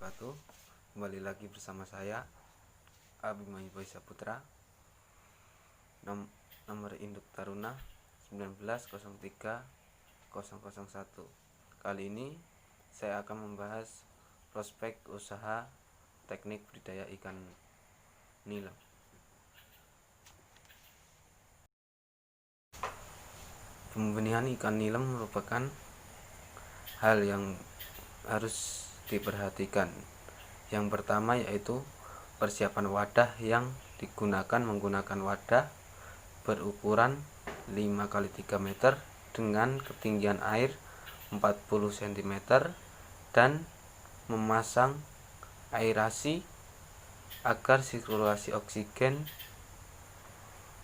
wabarakatuh. Kembali lagi bersama saya Abimana Boy Saputra. Nomor induk Taruna 1903001. Kali ini saya akan membahas prospek usaha teknik budidaya ikan nila. Pembenihan ikan nila merupakan hal yang harus diperhatikan. Yang pertama yaitu persiapan wadah yang digunakan menggunakan wadah berukuran 5x3 meter dengan ketinggian air 40 cm dan memasang aerasi agar sirkulasi oksigen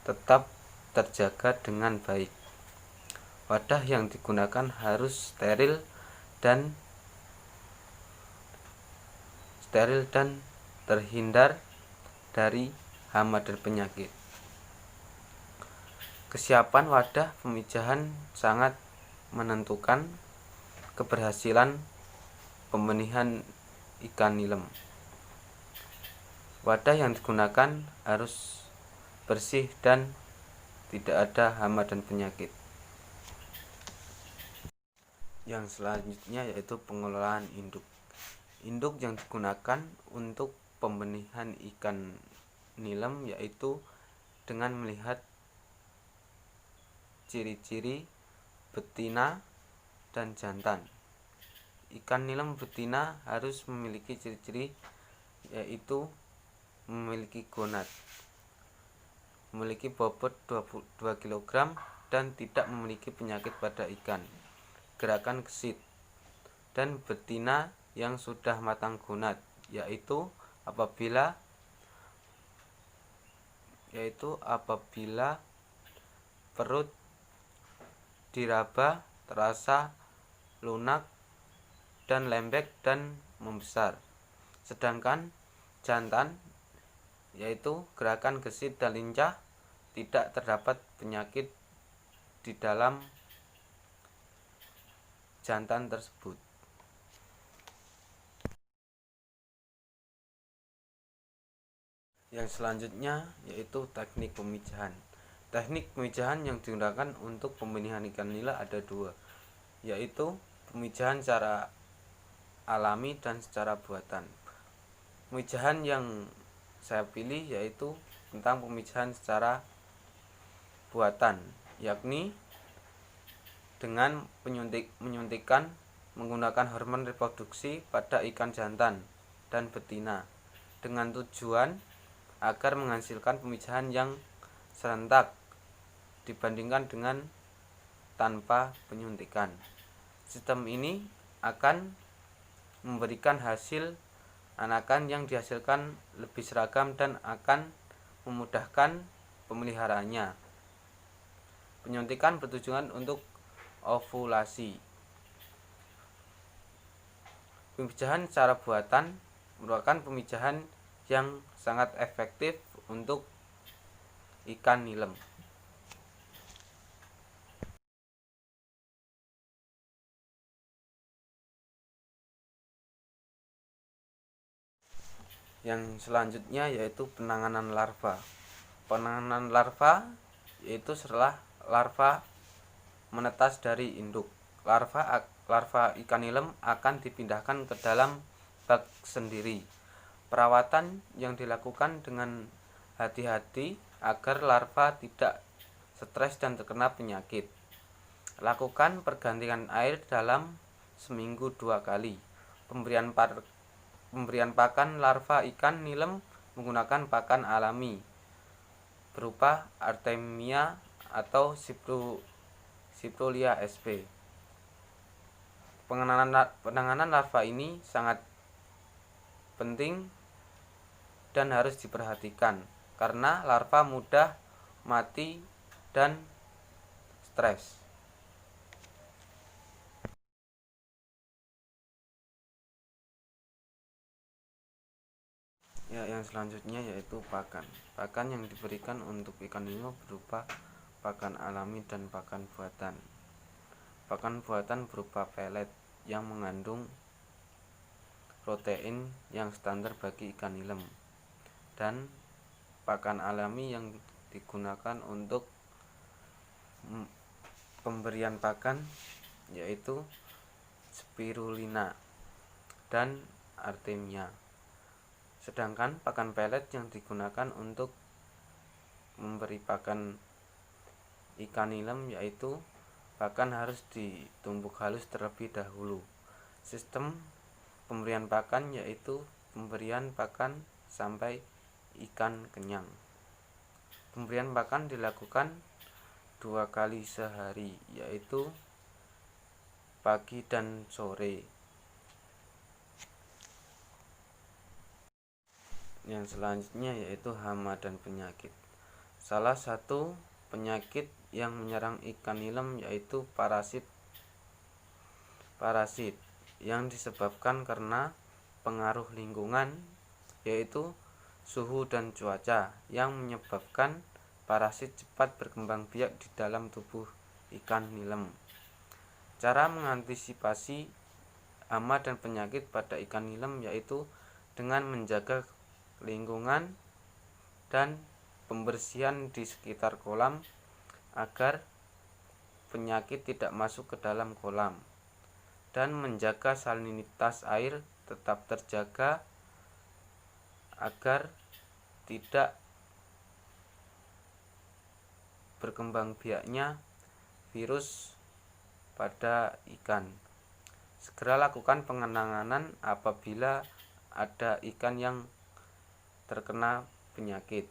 tetap terjaga dengan baik. Wadah yang digunakan harus steril dan terhindar dari hama dan penyakit. Kesiapan wadah pemijahan sangat menentukan keberhasilan pembenihan ikan nilem. Wadah yang digunakan harus bersih dan tidak ada hama dan penyakit. Yang selanjutnya yaitu pengelolaan induk. Induk yang digunakan untuk pembenihan ikan nilem yaitu dengan melihat ciri-ciri betina dan jantan. Ikan nilem betina harus memiliki ciri-ciri yaitu memiliki gonad, memiliki bobot 2 kg dan tidak memiliki penyakit pada ikan, gerakan gesit, dan betina yang sudah matang gonad yaitu apabila perut diraba terasa lunak dan lembek dan membesar. Sedangkan jantan yaitu gerakan gesit dan lincah, tidak terdapat penyakit di dalam jantan tersebut. Yang selanjutnya yaitu teknik pemijahan. Teknik pemijahan yang digunakan untuk pembenihan ikan nila ada dua, yaitu pemijahan secara alami dan secara buatan. Pemijahan yang saya pilih yaitu tentang pemijahan secara buatan, yakni dengan menyuntikkan menggunakan hormon reproduksi pada ikan jantan dan betina dengan tujuan agar menghasilkan pemijahan yang serentak dibandingkan dengan tanpa penyuntikan. Sistem ini akan memberikan hasil anakan yang dihasilkan lebih seragam dan akan memudahkan pemeliharaannya. Penyuntikan bertujuan untuk ovulasi. Pemijahan secara buatan merupakan pemijahan yang sangat efektif untuk ikan nilem. Yang selanjutnya yaitu penanganan larva. Penanganan larva yaitu setelah larva menetas dari induk, larva ikan nilem akan dipindahkan ke dalam bak sendiri. Perawatan yang dilakukan dengan hati-hati agar larva tidak stres dan terkena penyakit. Lakukan pergantian air dalam seminggu 2 kali. Pemberian pakan larva ikan nilem menggunakan pakan alami berupa Artemia atau Cyprolia sp. Penanganan larva ini sangat penting dan harus diperhatikan karena larva mudah mati dan stres. Yang selanjutnya yaitu pakan. Pakan yang diberikan untuk ikan nila berupa pakan alami dan pakan buatan. Pakan buatan berupa pelet yang mengandung protein yang standar bagi ikan nilem, dan pakan alami yang digunakan untuk pemberian pakan yaitu spirulina dan artemia. Sedangkan pakan pelet yang digunakan untuk memberi pakan ikan nilem yaitu pakan harus ditumbuk halus terlebih dahulu. Sistem pemberian pakan yaitu pemberian pakan sampai ikan kenyang. Pemberian pakan dilakukan 2 kali sehari, yaitu pagi dan sore. Yang selanjutnya yaitu hama dan penyakit. Salah satu penyakit yang menyerang ikan nilem yaitu parasit yang disebabkan karena pengaruh lingkungan, yaitu suhu dan cuaca, yang menyebabkan parasit cepat berkembang biak di dalam tubuh ikan nilem. Cara mengantisipasi hama dan penyakit pada ikan nilem yaitu dengan menjaga lingkungan dan pembersihan di sekitar kolam agar penyakit tidak masuk ke dalam kolam, dan menjaga salinitas air tetap terjaga agar tidak berkembang biaknya virus pada ikan. Segera lakukan penanganan apabila ada ikan yang terkena penyakit.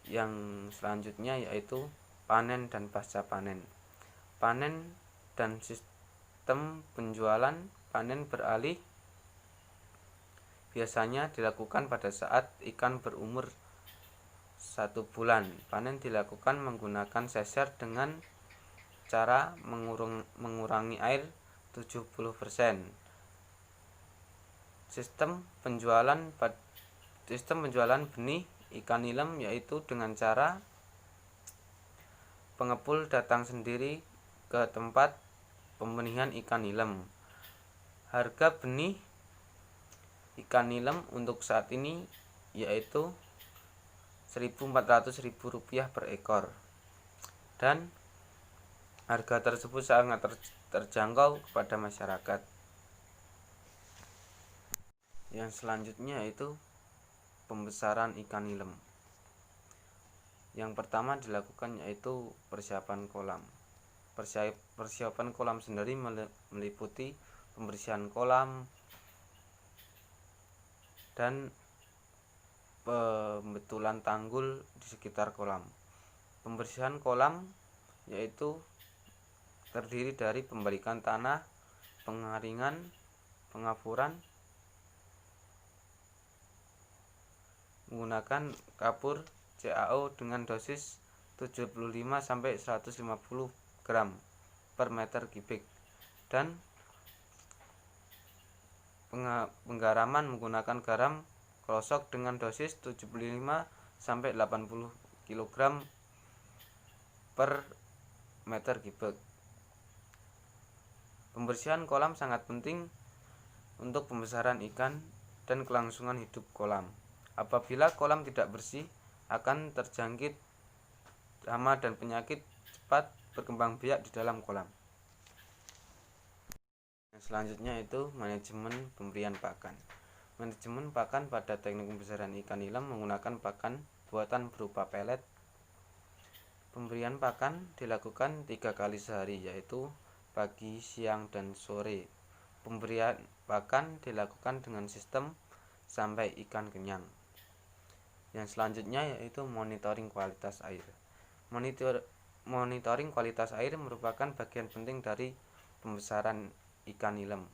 Yang selanjutnya yaitu panen dan pasca panen. Panen dan sistem penjualan. Panen beralih biasanya dilakukan pada saat ikan berumur 1 bulan. Panen dilakukan menggunakan seser dengan cara mengurangi air 70%. Sistem penjualan benih ikan nilem yaitu dengan cara pengepul datang sendiri ke tempat pembenihan ikan nilem. Harga benih ikan nilem untuk saat ini yaitu Rp1.400.000 per ekor, dan harga tersebut sangat terjangkau kepada masyarakat. Yang selanjutnya yaitu pembesaran ikan nilem. Yang pertama dilakukan yaitu persiapan kolam. Persiapan kolam sendiri meliputi pembersihan kolam dan pembetulan tanggul di sekitar kolam. Pembersihan kolam yaitu terdiri dari pembalikan tanah, pengaringan, pengapuran, menggunakan kapur CaO dengan dosis 75-150 gram per meter kubik, dan penggaraman menggunakan garam krosok dengan dosis 75-80 kg per meter kubik. Pembersihan kolam sangat penting untuk pembesaran ikan dan kelangsungan hidup kolam. Apabila kolam tidak bersih, akan terjangkit hama dan penyakit cepat berkembang biak di dalam kolam. Selanjutnya itu manajemen pemberian pakan. Manajemen pakan pada teknik pembesaran ikan nilem menggunakan pakan buatan berupa pelet. Pemberian pakan dilakukan 3 kali sehari, yaitu pagi, siang, dan sore. Pemberian pakan dilakukan dengan sistem sampai ikan kenyang. Yang selanjutnya yaitu monitoring kualitas air. Monitoring kualitas air merupakan bagian penting dari pembesaran ikan nilem.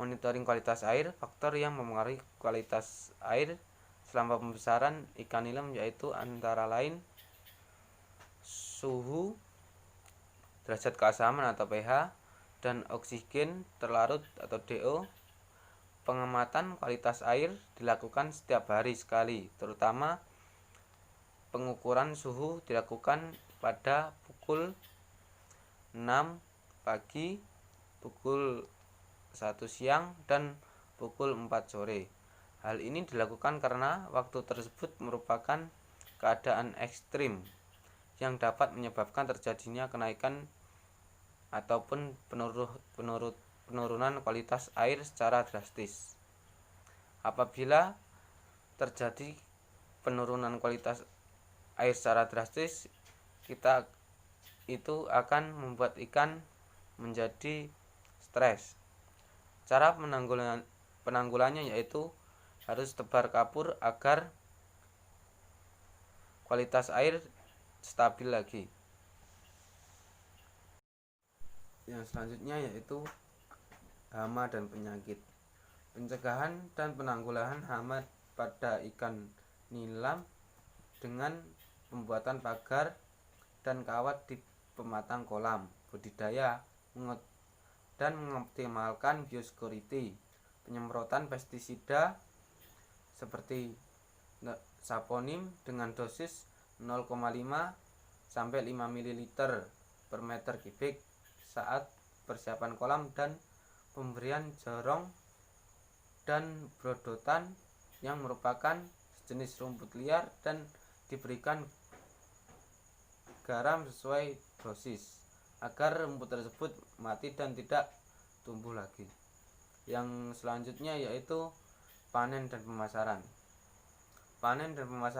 Monitoring kualitas air, faktor yang mempengaruhi kualitas air selama pembesaran ikan nilem yaitu antara lain suhu, derajat keasaman atau pH, dan oksigen terlarut atau DO. Pengamatan kualitas air dilakukan setiap hari sekali, terutama pengukuran suhu dilakukan pada pukul 6 pagi, pukul 1 siang, dan pukul 4 sore. Hal ini dilakukan karena waktu tersebut merupakan keadaan ekstrim yang dapat menyebabkan terjadinya kenaikan ataupun penurunan kualitas air secara drastis. Apabila terjadi penurunan kualitas air secara drastis, itu akan membuat ikan menjadi stres. Cara penanggulannya yaitu harus tebar kapur agar kualitas air stabil lagi. Yang selanjutnya yaitu hama dan penyakit. Pencegahan dan penanggulangan hama pada ikan nilam dengan pembuatan pagar dan kawat di pematang kolam budidaya dan mengoptimalkan biosecurity. Penyemprotan pestisida seperti saponin dengan dosis 0,5 sampai 5 ml per meter kubik saat persiapan kolam, dan pemberian jorong dan brodotan yang merupakan sejenis rumput liar dan diberikan garam sesuai dosis agar rumput tersebut mati dan tidak tumbuh lagi. Yang selanjutnya yaitu panen dan pemasaran. Panen dan pemasaran